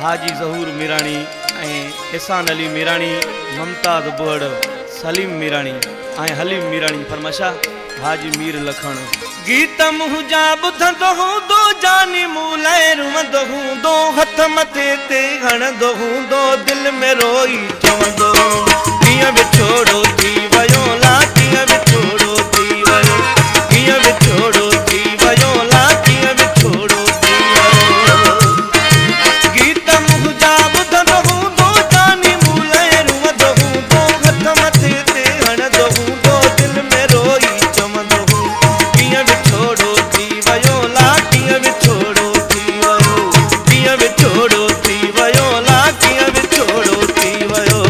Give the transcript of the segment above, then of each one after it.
हाजी ज़हूर मीराणी एहसान अली मीराणी ममताज़ बुअड़ सलीम मीराणी हलीम मीराणी फरमाशा हाजी मीर लखण गीत मुंहिंजा ॿुधंदो हूंदो जानी मूं लाइ रुअंदो हूंदो हथ मथे ते हणंदो हूंदो दिल में रोई चवंदो कीअं विछोड़ो थी वियो ला कीअं विछोड़ो थी वियो कीअं विछोड़ो थी वियो ला कीअं विछोड़ो थी वियो गीत मुंहिंजा ॿुधंदो हूंदो जानी मूं लाइ रुअंदो हूंदो हथ मथे ते हणंदो हूंदो दिल में रोई चवंदो कीअं विछोड़ो थी वियो ला कीअं विछोड़ो थी वियो कीअं विछोड़ो थी वियो ला कीअं विछोड़ो थी वियो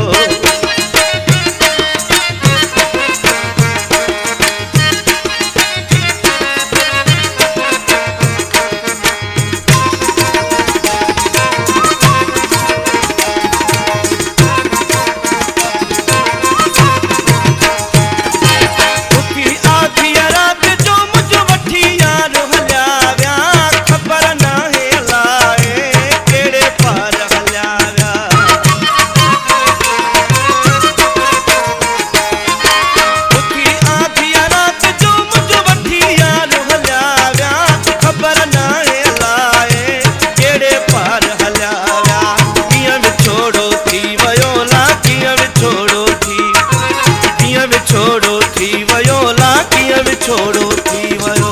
छोड़ो थी वियो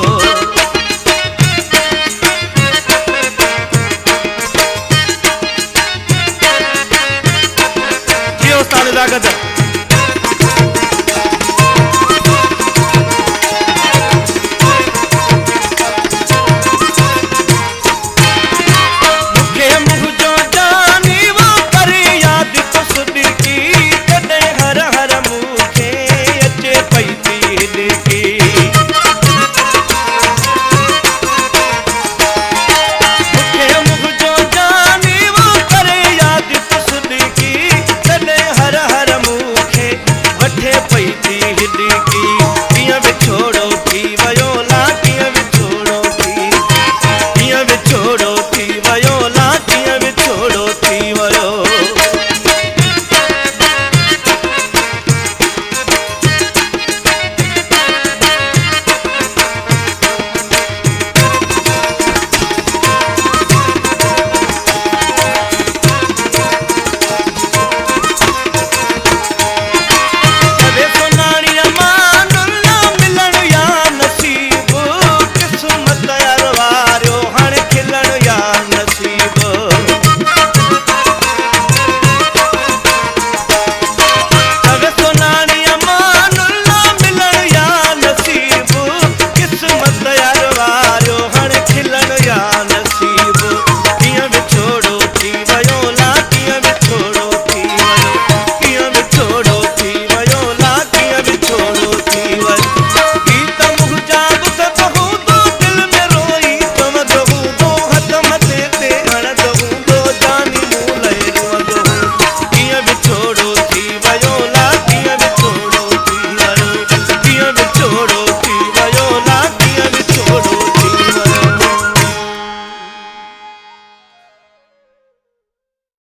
जियो साल लागत